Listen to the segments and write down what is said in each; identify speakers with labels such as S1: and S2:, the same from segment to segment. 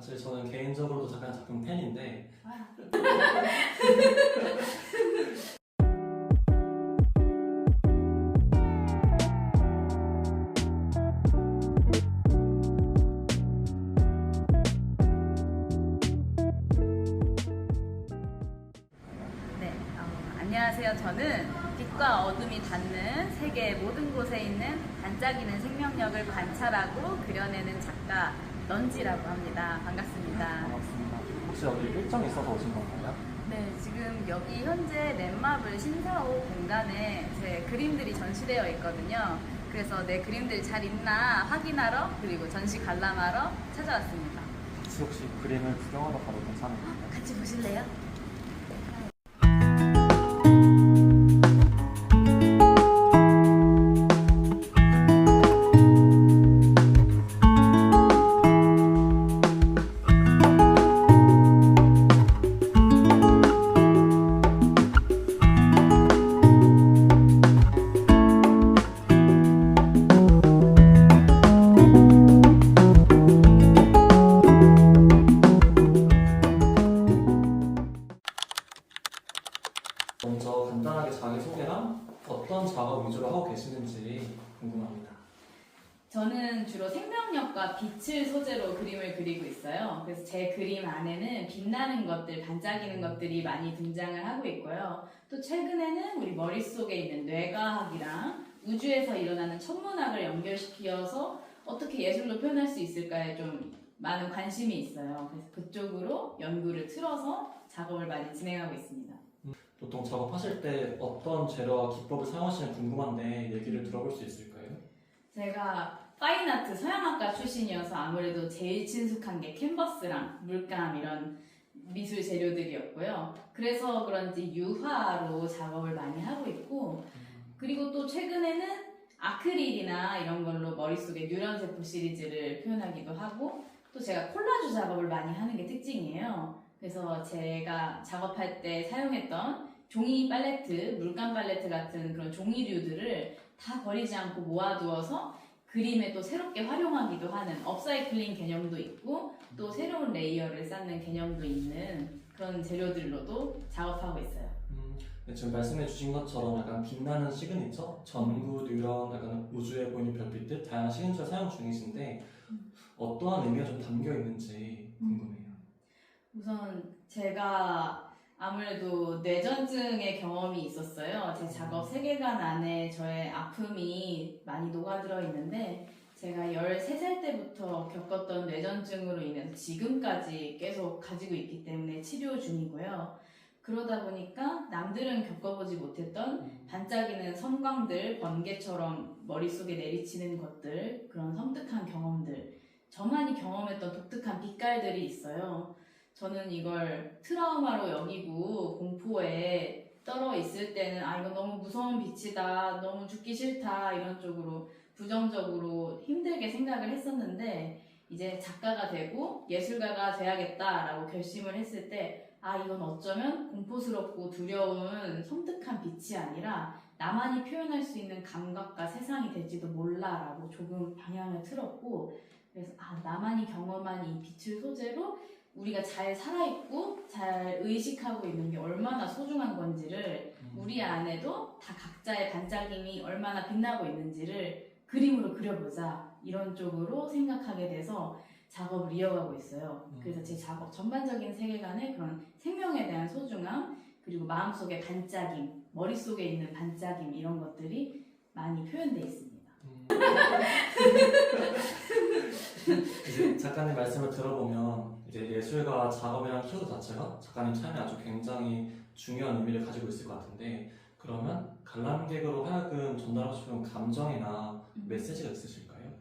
S1: 사실 저는 개인적으로도 작가님 작품 팬인데
S2: 네, 안녕하세요. 저는 빛과 어둠이 닿는 세계의 모든 곳에 있는 반짝이는 생명력을 관찰하고 그려내는 작가 런지라고 합니다. 반갑습니다.
S1: 반갑습니다. 혹시 어디 일정이 있어서 오신 건가요?
S2: 네, 지금 여기 현재 넷마블 신사호 공간에 제 그림들이 전시되어 있거든요. 그래서 내 그림들 잘 있나 확인하러 그리고 전시 관람하러 찾아왔습니다.
S1: 혹시 그림을 구경하러 가도 괜찮을까요?
S2: 같이 보실래요?
S1: 먼저 간단하게 자기소개랑 어떤 작업 위주로 하고 계시는지 궁금합니다.
S2: 저는 주로 생명력과 빛을 소재로 그림을 그리고 있어요. 그래서 제 그림 안에는 빛나는 것들, 반짝이는 것들이 많이 등장을 하고 있고요. 또 최근에는 우리 머릿속에 있는 뇌과학이랑 우주에서 일어나는 천문학을 연결시켜서 어떻게 예술로 표현할 수 있을까에 좀 많은 관심이 있어요. 그래서 그쪽으로 연구를 틀어서 작업을 많이 진행하고 있습니다.
S1: 보통 작업하실 때 어떤 재료와 기법을 사용하시는지 궁금한데 얘기를 들어볼 수 있을까요?
S2: 제가 파인아트 서양학과 출신이어서 아무래도 제일 친숙한 게 캔버스랑 물감 이런 미술 재료들이었고요. 그래서 그런지 유화로 작업을 많이 하고 있고, 그리고 또 최근에는 아크릴이나 이런 걸로 머릿속에 뉴런 세포 시리즈를 표현하기도 하고, 또 제가 콜라주 작업을 많이 하는 게 특징이에요. 그래서 제가 작업할 때 사용했던 종이 팔레트, 물감 팔레트 같은 그런 종이류들을 다 버리지 않고 모아두어서 그림에 또 새롭게 활용하기도 하는 업사이클링 개념도 있고 또 새로운 레이어를 쌓는 개념도 있는 그런 재료들로도 작업하고 있어요.
S1: 네, 지금 말씀해 주신 것처럼 약간 빛나는 시그니처, 전구, 뉴런, 약간 우주에 보이는 별빛들 다양한 시그니처를 사용 중이신데 어떠한 의미가 좀 담겨 있는지 궁금해요.
S2: 우선 제가 아무래도 뇌전증의 경험이 있었어요. 제 작업 세계관 안에 저의 아픔이 많이 녹아들어 있는데 제가 13살 때부터 겪었던 뇌전증으로 인해서 지금까지 계속 가지고 있기 때문에 치료 중이고요. 그러다 보니까 남들은 겪어보지 못했던 반짝이는 섬광들, 번개처럼 머릿속에 내리치는 것들, 그런 섬뜩한 경험들, 저만이 경험했던 독특한 빛깔들이 있어요. 저는 이걸 트라우마로 여기고 공포에 떨어 있을 때는 이건 너무 무서운 빛이다, 너무 죽기 싫다 이런 쪽으로 부정적으로 힘들게 생각을 했었는데 이제 작가가 되고 예술가가 돼야겠다라고 결심을 했을 때 이건 어쩌면 공포스럽고 두려운 섬뜩한 빛이 아니라 나만이 표현할 수 있는 감각과 세상이 될지도 몰라라고 조금 방향을 틀었고 그래서 나만이 경험한 이 빛을 소재로 우리가 잘 살아있고 잘 의식하고 있는 게 얼마나 소중한 건지를 우리 안에도 다 각자의 반짝임이 얼마나 빛나고 있는지를 그림으로 그려보자 이런 쪽으로 생각하게 돼서 작업을 이어가고 있어요. 그래서 제 작업 전반적인 세계관에 그런 생명에 대한 소중함 그리고 마음속의 반짝임, 머릿속에 있는 반짝임 이런 것들이 많이 표현되어 있습니다.
S1: 이제 작가님 말씀을 들어보면 이제 예술과 작업이라는 키워드 자체가 작가님 삶에 아주 굉장히 중요한 의미를 가지고 있을 것 같은데 그러면 관람객으로 하여금 전달하고 싶은 감정이나 메시지가 있으실까요?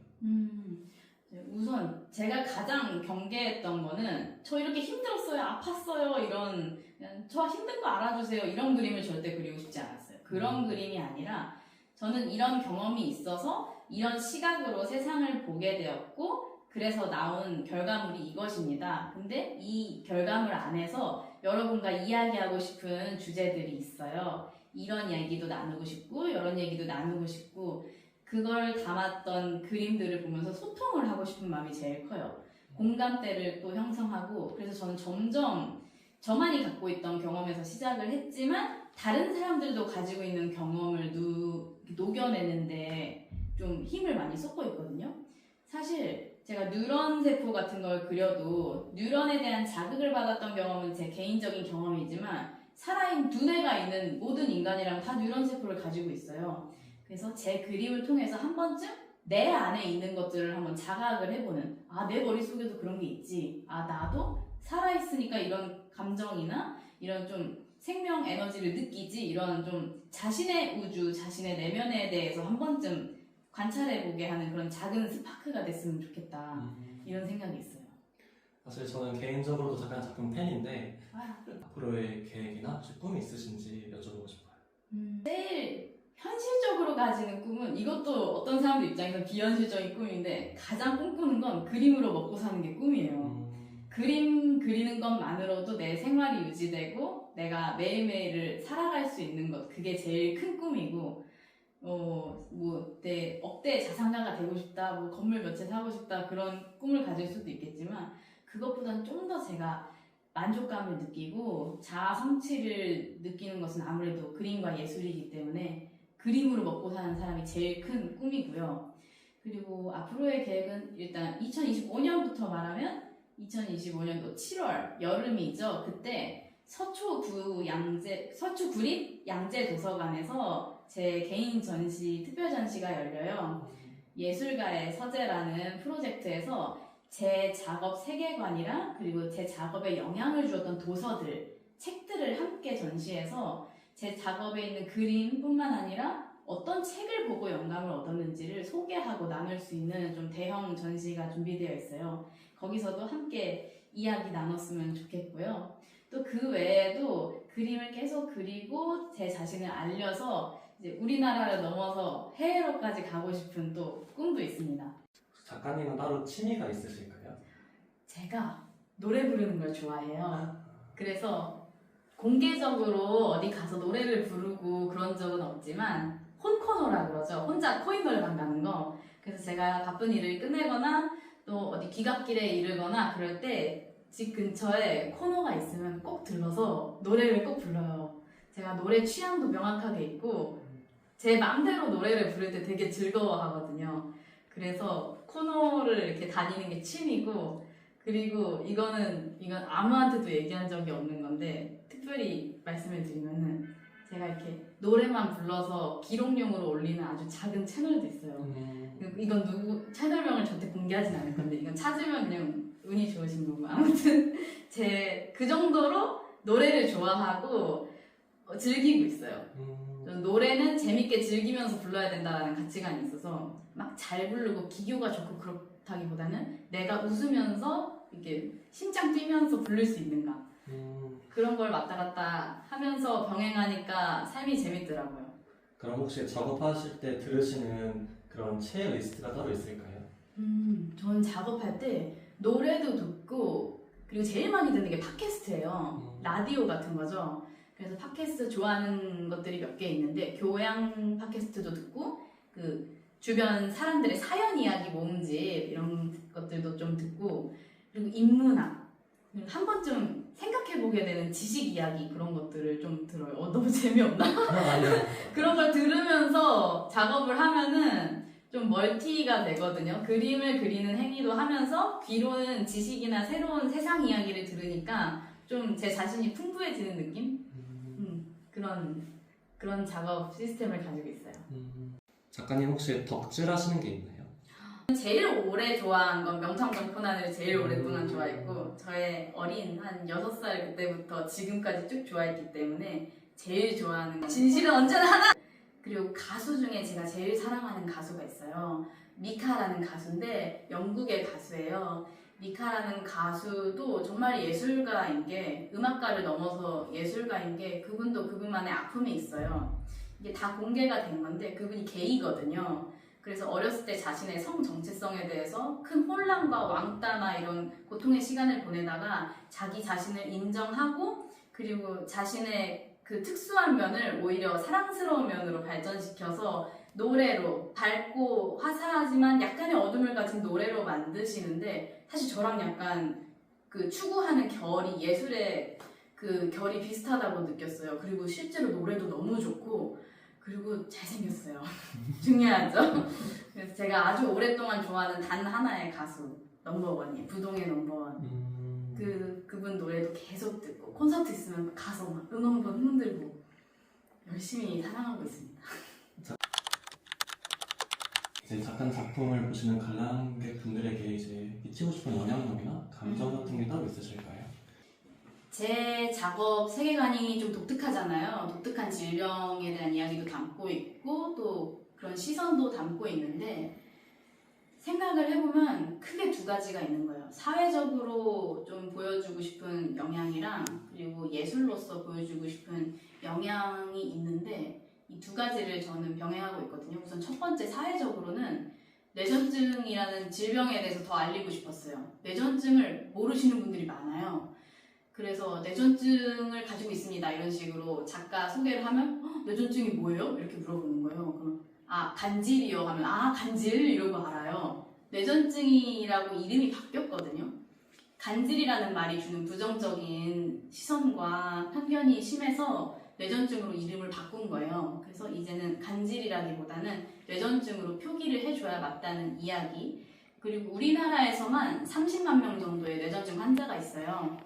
S2: 우선 제가 가장 경계했던 거는 저 이렇게 힘들었어요, 아팠어요 이런 그냥 저 힘든 거 알아주세요 이런 그림을 절대 그리고 싶지 않았어요. 그런 그림이 아니라 저는 이런 경험이 있어서 이런 시각으로 세상을 보게 되었고 그래서 나온 결과물이 이것입니다. 근데 이 결과물 안에서 여러분과 이야기하고 싶은 주제들이 있어요. 이런 얘기도 나누고 싶고 이런 얘기도 나누고 싶고 그걸 담았던 그림들을 보면서 소통을 하고 싶은 마음이 제일 커요. 공감대를 또 형성하고, 그래서 저는 점점 저만이 갖고 있던 경험에서 시작을 했지만 다른 사람들도 가지고 있는 경험을 녹여내는데 좀 힘을 많이 쏟고 있거든요. 사실 제가 뉴런 세포 같은 걸 그려도 뉴런에 대한 자극을 받았던 경험은 제 개인적인 경험이지만 살아있는 두뇌가 있는 모든 인간이랑 다 뉴런 세포를 가지고 있어요. 그래서 제 그림을 통해서 한 번쯤 내 안에 있는 것들을 한번 자각을 해보는, 아, 내 머릿속에도 그런 게 있지, 아, 나도 살아있으니까 이런 감정이나 이런 좀 생명 에너지를 느끼지, 이런 좀 자신의 우주, 자신의 내면에 대해서 한 번쯤 관찰해보게 하는 그런 작은 스파크가 됐으면 좋겠다, 이런 생각이 있어요.
S1: 사실 저는 개인적으로도 작가님 작품 팬인데
S2: 아.
S1: 앞으로의 계획이나 혹시 꿈이 있으신지 여쭤보고 싶어요.
S2: 제일 현실적으로 가지는 꿈은, 이것도 어떤 사람들 입장에서 비현실적인 꿈인데, 가장 꿈꾸는 건 그림으로 먹고 사는 게 꿈이에요. 그림 그리는 것만으로도 내 생활이 유지되고 내가 매일매일을 살아갈 수 있는 것, 그게 제일 큰 꿈이고, 내 억대 자산가가 되고 싶다, 뭐 건물 몇 채 사고 싶다, 그런 꿈을 가질 수도 있겠지만, 그것보다는 좀 더 제가 만족감을 느끼고 자아 성취를 느끼는 것은 아무래도 그림과 예술이기 때문에 그림으로 먹고 사는 사람이 제일 큰 꿈이고요. 그리고 앞으로의 계획은 일단 2025년부터 말하면 2025년도 7월 여름이죠. 그때 서초 구립 양재 도서관에서 제 개인 전시, 특별 전시가 열려요. 예술가의 서재라는 프로젝트에서 제 작업 세계관이랑 그리고 제 작업에 영향을 주었던 도서들, 책들을 함께 전시해서 제 작업에 있는 그림뿐만 아니라 어떤 책을 보고 영감을 얻었는지를 소개하고 나눌 수 있는 좀 대형 전시가 준비되어 있어요. 거기서도 함께 이야기 나눴으면 좋겠고요. 또 그 외에도 그림을 계속 그리고 제 자신을 알려서 이제 우리나라를 넘어서 해외로까지 가고 싶은 또 꿈도 있습니다.
S1: 작가님은 따로 취미가 있으실까요?
S2: 제가 노래 부르는 걸 좋아해요. 그래서 공개적으로 어디 가서 노래를 부르고 그런 적은 없지만 혼코노라 그러죠. 혼자 코인 노래방 가는 거. 그래서 제가 바쁜 일을 끝내거나 또 어디 귀갓길에 이르거나 그럴 때 집 근처에 코너가 있으면 꼭 들러서 노래를 꼭 불러요. 제가 노래 취향도 명확하게 있고 제 마음대로 노래를 부를 때 되게 즐거워하거든요. 그래서 코너를 이렇게 다니는 게 취미고, 그리고 이건 아무한테도 얘기한 적이 없는 건데 특별히 말씀을 드리면은 제가 이렇게 노래만 불러서 기록용으로 올리는 아주 작은 채널도 있어요. 이건 누구 채널명을 절대 공개하진 않을 건데 이건 찾으면 그냥 운이 좋으신 거고, 아무튼 제 그 정도로 노래를 좋아하고 즐기고 있어요. 노래는 재밌게 즐기면서 불러야 된다라는 가치관이 있어서 막 잘 부르고 기교가 좋고 그렇다기보다는 내가 웃으면서 이렇게 심장 뛰면서 부를 수 있는가, 그런 걸 왔다 갔다 하면서 병행하니까 삶이 재밌더라고요.
S1: 그럼 혹시 작업하실 때 들으시는 그런 최애 리스트가 따로 있을까요?
S2: 저는 작업할 때 노래도 듣고, 그리고 제일 많이 듣는 게 팟캐스트예요. 라디오 같은 거죠. 그래서 팟캐스트 좋아하는 것들이 몇 개 있는데, 교양 팟캐스트도 듣고, 그 주변 사람들의 사연 이야기 모음집 이런 것들도 좀 듣고, 그리고 인문학, 한 번쯤 생각해보게 되는 지식 이야기, 그런 것들을 좀 들어요. 너무 재미없나? 그런 걸 들으면서 작업을 하면은 좀 멀티가 되거든요. 그림을 그리는 행위도 하면서 귀로는 지식이나 새로운 세상 이야기를 들으니까 좀 제 자신이 풍부해지는 느낌? 그런 작업 시스템을 가지고 있어요.
S1: 작가님 혹시 덕질하시는 게 있나요?
S2: 제일 오래 좋아한 건 명탐정 코난을 제일 오랫동안 좋아했고, 저의 어린 한 6살 그때부터 지금까지 쭉 좋아했기 때문에 제일 좋아하는 건 진실은 언제나 하나! 그리고 가수 중에 제가 제일 사랑하는 가수가 있어요. 미카라는 가수인데 영국의 가수예요. 미카라는 가수도 정말 예술가인 게, 음악가를 넘어서 예술가인 게, 그분도 그분만의 아픔이 있어요. 이게 다 공개가 된 건데 그분이 게이거든요. 그래서 어렸을 때 자신의 성 정체성에 대해서 큰 혼란과 왕따나 이런 고통의 시간을 보내다가 자기 자신을 인정하고, 그리고 자신의 그 특수한 면을 오히려 사랑스러운 면으로 발전시켜서 노래로 밝고 화사하지만 약간의 어둠을 가진 노래로 만드시는데 사실 저랑 약간 그 추구하는 결이 예술의 그 결이 비슷하다고 느꼈어요. 그리고 실제로 노래도 너무 좋고 그리고 잘생겼어요. 중요하죠. 그래서 제가 아주 오랫동안 좋아하는 단 하나의 가수 넘버원이에요. 부동의 넘버원. 그분 노래도 계속 듣고 콘서트 있으면 가서 막 응원봉 흔들고 열심히 사랑하고 있습니다.
S1: 이제 작가님 작품을 보시는 관람객 분들에게 이제 미치고 싶은 영향력이나 감정 같은 게 따로 있으실까요?
S2: 제 작업 세계관이 좀 독특하잖아요. 독특한 질병에 대한 이야기도 담고 있고 또 그런 시선도 담고 있는데 생각을 해보면 크게 두 가지가 있는 거예요. 사회적으로 좀 보여주고 싶은 영향이랑 그리고 예술로서 보여주고 싶은 영향이 있는데 이 두 가지를 저는 병행하고 있거든요. 우선 첫 번째 사회적으로는 뇌전증이라는 질병에 대해서 더 알리고 싶었어요. 뇌전증을 모르시는 분들이 많아요. 그래서 뇌전증을 가지고 있습니다. 이런 식으로 작가 소개를 하면 뇌전증이 뭐예요? 이렇게 물어보는 거예요. 그럼 간질이요 하면 간질 이런 거 알아요. 뇌전증이라고 이름이 바뀌었거든요. 간질이라는 말이 주는 부정적인 시선과 편견이 심해서 뇌전증으로 이름을 바꾼 거예요. 그래서 이제는 간질이라기보다는 뇌전증으로 표기를 해줘야 맞다는 이야기. 그리고 우리나라에서만 30만 명 정도의 뇌전증 환자가 있어요.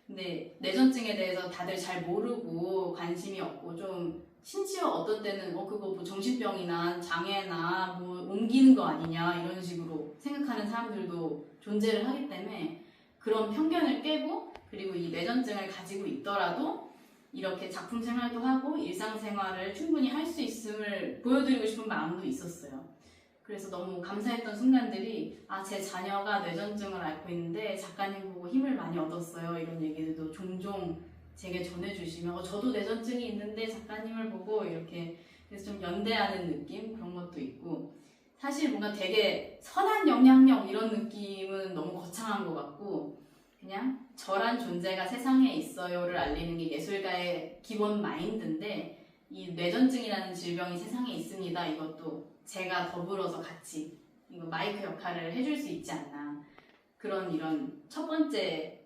S2: 근데 뇌전증에 대해서 다들 잘 모르고 관심이 없고 좀 심지어 어떤 때는 그거 뭐 정신병이나 장애나 뭐 옮기는 거 아니냐 이런 식으로 생각하는 사람들도 존재를 하기 때문에 그런 편견을 깨고 그리고 이 뇌전증을 가지고 있더라도 이렇게 작품 생활도 하고 일상생활을 충분히 할 수 있음을 보여드리고 싶은 마음도 있었어요. 그래서 너무 감사했던 순간들이 제 자녀가 뇌전증을 앓고 있는데 작가님 보고 힘을 많이 얻었어요. 이런 얘기들도 종종 제게 전해주시면 저도 뇌전증이 있는데 작가님을 보고 이렇게 그래서 좀 연대하는 느낌 그런 것도 있고 사실 뭔가 되게 선한 영향력 이런 느낌은 너무 거창한 것 같고 그냥 저란 존재가 세상에 있어요를 알리는 게 예술가의 기본 마인드인데 이 뇌전증이라는 질병이 세상에 있습니다. 이것도 제가 더불어서 같이 이거 마이크 역할을 해줄 수 있지 않나 그런 이런 첫 번째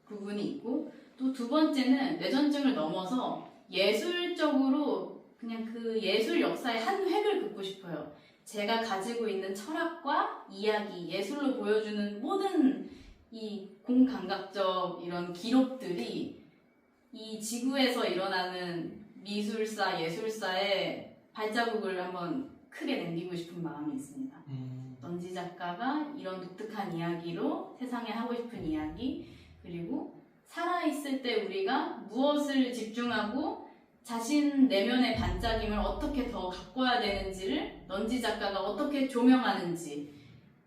S2: 부분이 있고 또 두 번째는 뇌전증을 넘어서 예술적으로 그냥 그 예술 역사의 한 획을 긋고 싶어요. 제가 가지고 있는 철학과 이야기, 예술로 보여주는 모든 이 공감각적 이런 기록들이 이 지구에서 일어나는 미술사, 예술사의 발자국을 한번 크게 남기고 싶은 마음이 있습니다. 넌지 작가가 이런 독특한 이야기로 세상에 하고 싶은 이야기 그리고 살아있을 때 우리가 무엇을 집중하고 자신 내면의 반짝임을 어떻게 더 가꿔야 되는지를 넌지 작가가 어떻게 조명하는지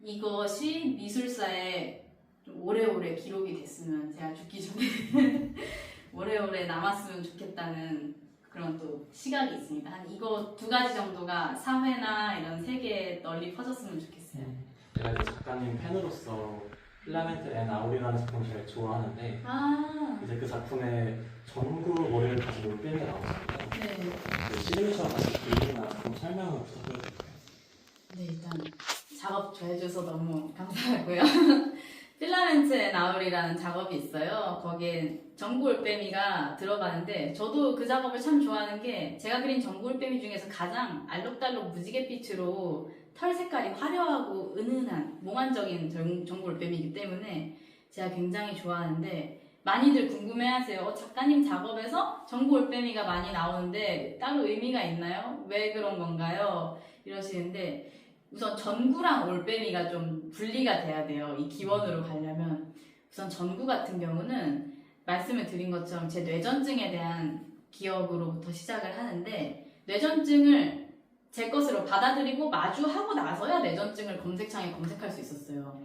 S2: 이것이 미술사에 좀 오래오래 기록이 됐으면 제가 죽기 전에 오래오래 남았으면 좋겠다는 그런 또 시각이 있습니다. 한 이거 두 가지 정도가 사회나 이런 세계에 널리 퍼졌으면 좋겠어요.
S1: 제가 이제 작가님 팬으로서 필라멘트 앤 아우리라는 작품을 제일 좋아하는데 이제 그 작품에 전구 모래를 가지고 올빼미가 나왔습니다.
S2: 네.
S1: 그 시그니처 가지고 그림이나 좀 설명을 부탁드려도 될까요?
S2: 네, 일단 작업 좋아해줘서 너무 감사하고요. 필라멘트 앤 아울이라는 작업이 있어요. 거기에 전구 올빼미가 들어가는데 저도 그 작업을 참 좋아하는 게 제가 그린 전구 올빼미 중에서 가장 알록달록 무지갯빛으로 털 색깔이 화려하고 은은한 몽환적인 전구 올빼미이기 때문에 제가 굉장히 좋아하는데 많이들 궁금해하세요. 작가님 작업에서 전구 올빼미가 많이 나오는데 따로 의미가 있나요? 왜 그런 건가요? 이러시는데 우선 전구랑 올빼미가 좀 분리가 돼야 돼요. 이 기원으로 가려면 우선 전구 같은 경우는 말씀을 드린 것처럼 제 뇌전증에 대한 기억으로부터 시작을 하는데 뇌전증을 제 것으로 받아들이고 마주하고 나서야 뇌전증을 검색창에 검색할 수 있었어요.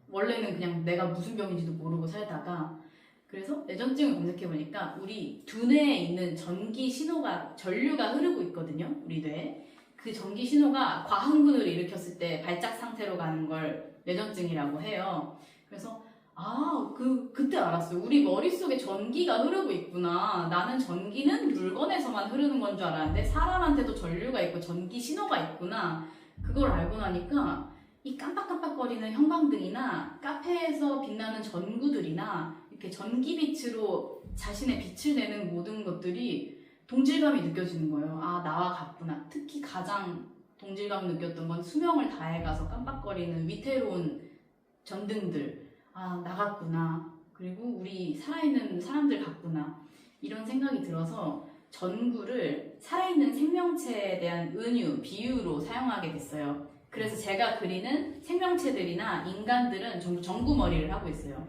S2: 원래는 그냥 내가 무슨 병인지도 모르고 살다가 그래서 뇌전증을 검색해보니까 우리 두뇌에 있는 전기 신호가 전류가 흐르고 있거든요. 우리 뇌에. 그 전기 신호가 과흥분을 일으켰을 때 발작 상태로 가는 걸 뇌전증이라고 해요. 그래서 그때 알았어요. 우리 머릿속에 전기가 흐르고 있구나. 나는 전기는 물건에서만 흐르는 건 줄 알았는데 사람한테도 전류가 있고 전기 신호가 있구나. 그걸 알고 나니까 이 깜빡깜빡거리는 형광등이나 카페에서 빛나는 전구들이나 이렇게 전기빛으로 자신의 빛을 내는 모든 것들이 동질감이 느껴지는 거예요. 나와 같구나. 특히 가장 동질감 느꼈던 건 수명을 다해가서 깜빡거리는 위태로운 전등들. 나 같구나. 그리고 우리 살아있는 사람들 같구나. 이런 생각이 들어서 전구를 살아있는 생명체에 대한 은유, 비유로 사용하게 됐어요. 그래서 제가 그리는 생명체들이나 인간들은 전부 전구머리를 하고 있어요.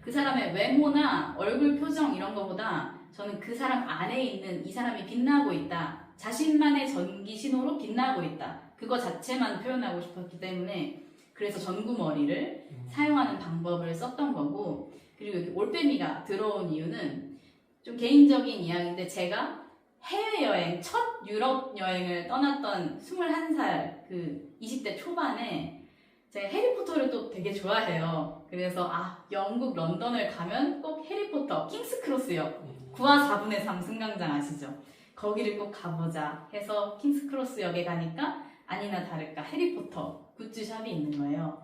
S2: 그 사람의 외모나 얼굴 표정 이런 거보다 저는 그 사람 안에 있는 이 사람이 빛나고 있다. 자신만의 전기 신호로 빛나고 있다. 그거 자체만 표현하고 싶었기 때문에 그래서 전구머리를 사용하는 방법을 썼던 거고, 그리고 이렇게 올빼미가 들어온 이유는 좀 개인적인 이야기인데 제가 해외여행, 첫 유럽 여행을 떠났던 21살 그 20대 초반에 제가 해리포터를 또 되게 좋아해요. 그래서 영국 런던을 가면 꼭 해리포터 킹스크로스역 9와 4분의 3 승강장 아시죠? 거기를 꼭 가보자 해서 킹스크로스역에 가니까 아니나 다를까 해리포터 굿즈샵이 있는 거예요.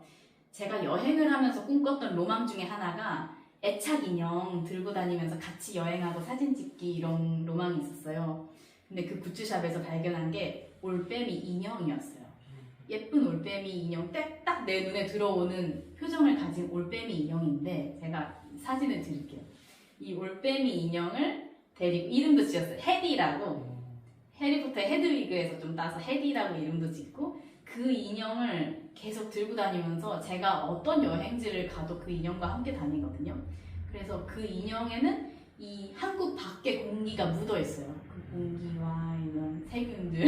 S2: 제가 여행을 하면서 꿈꿨던 로망 중에 하나가 애착 인형 들고 다니면서 같이 여행하고 사진 찍기 이런 로망이 있었어요. 근데 그 굿즈샵에서 발견한 게 올빼미 인형이었어요. 예쁜 올빼미 인형, 딱 내 눈에 들어오는 표정을 가진 올빼미 인형인데 제가 사진을 드릴게요. 이 올빼미 인형을 데리고 이름도 지었어요. 헤디라고. 해리포터의 헤드위그에서 좀 따서 헤디라고 이름도 짓고 그 인형을 계속 들고 다니면서 제가 어떤 여행지를 가도 그 인형과 함께 다니거든요. 그래서 그 인형에는 이 한국 밖의 공기가 묻어 있어요. 그 공기와 이런 세균들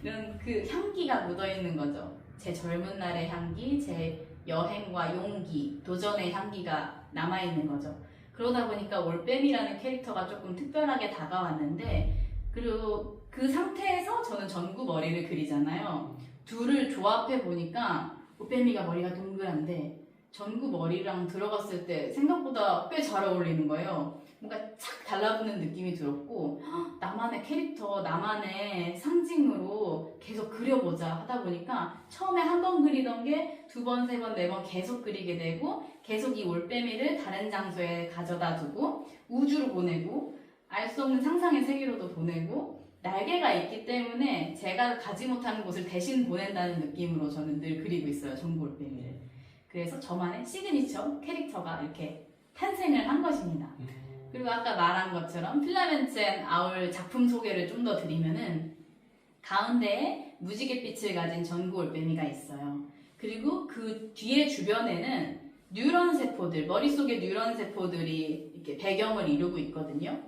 S2: 이런 그 향기가 묻어 있는 거죠. 제 젊은 날의 향기, 제 여행과 용기, 도전의 향기가 남아 있는 거죠. 그러다 보니까 올빼미라는 캐릭터가 조금 특별하게 다가왔는데, 그리고 그 상태에서 저는 전구 머리를 그리잖아요. 둘을 조합해 보니까 올빼미가 머리가 동그란데 전구 머리랑 들어갔을 때 생각보다 꽤 잘 어울리는 거예요. 뭔가 착 달라붙는 느낌이 들었고 나만의 캐릭터, 나만의 상징으로 계속 그려보자 하다 보니까 처음에 한 번 그리던 게 두 번, 세 번, 네 번 계속 그리게 되고 계속 이 올빼미를 다른 장소에 가져다 두고 우주로 보내고 알 수 없는 상상의 세계로도 보내고 날개가 있기 때문에 제가 가지 못하는 곳을 대신 보낸다는 느낌으로 저는 늘 그리고 있어요. 전구 올빼미를. 그래서 저만의 시그니처 캐릭터가 이렇게 탄생을 한 것입니다. 그리고 아까 말한 것처럼 필라멘트 앤 아울 작품 소개를 좀 더 드리면은 가운데에 무지갯빛을 가진 전구 올빼미가 있어요. 그리고 그 뒤에 주변에는 뉴런 세포들, 머릿속에 뉴런 세포들이 이렇게 배경을 이루고 있거든요.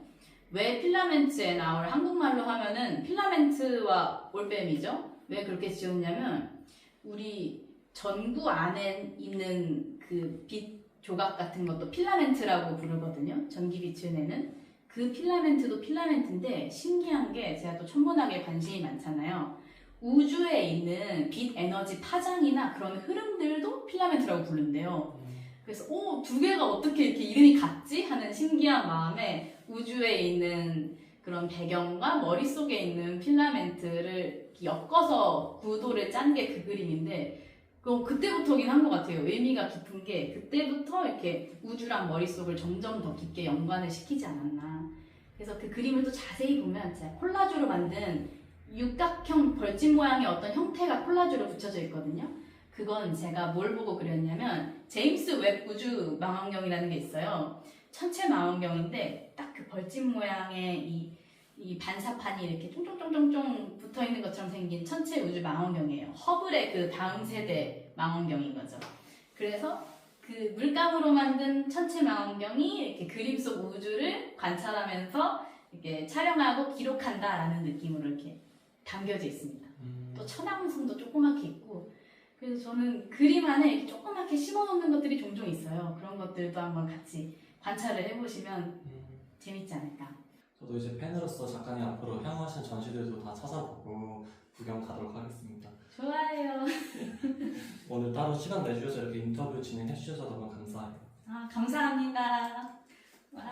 S2: 왜 필라멘트 앤 아울, 한국말로 하면은 필라멘트와 올빼미죠? 왜 그렇게 지었냐면 우리 전구 안에 있는 그 빛 조각 같은 것도 필라멘트라고 부르거든요. 전기빛을 내는. 그 필라멘트도 필라멘트인데 신기한 게 제가 또 천문학에 관심이 많잖아요. 우주에 있는 빛 에너지 파장이나 그런 흐름들도 필라멘트라고 부른대요. 그래서 두 개가 어떻게 이렇게 이름이 같지? 하는 신기한 마음에 우주에 있는 그런 배경과 머릿속에 있는 필라멘트를 엮어서 구도를 짠 게 그 그림인데 그때부터긴 한 것 같아요. 의미가 깊은 게 그때부터 이렇게 우주랑 머릿속을 점점 더 깊게 연관을 시키지 않았나. 그래서 그 그림을 또 자세히 보면 제가 콜라주로 만든 육각형 벌집 모양의 어떤 형태가 콜라주로 붙여져 있거든요. 그건 제가 뭘 보고 그렸냐면 제임스 웹 우주 망원경이라는 게 있어요. 천체 망원경인데 딱 그 벌집 모양의 이 반사판이 이렇게 쫑쫑쫑쫑쫑 붙어있는 것처럼 생긴 천체 우주 망원경이에요. 허블의 그 다음 세대 망원경인 거죠. 그래서 그 물감으로 만든 천체 망원경이 이렇게 그림 속 우주를 관찰하면서 이렇게 촬영하고 기록한다라는 느낌으로 이렇게 담겨져 있습니다. 또 천왕성도 조그맣게 있고, 그래서 저는 그림 안에 이렇게 조그맣게 심어놓는 것들이 종종 있어요. 그런 것들도 한번 같이 관찰을 해보시면 재밌지 않을까.
S1: 저도 이제 팬으로서 작가님 앞으로 향후하신 전시들도 다 찾아보고 구경 가도록 하겠습니다.
S2: 좋아요.
S1: 오늘 따로 시간 내주셔서 이렇게 인터뷰 진행해 주셔서 너무 감사해요.
S2: 감사합니다. 와.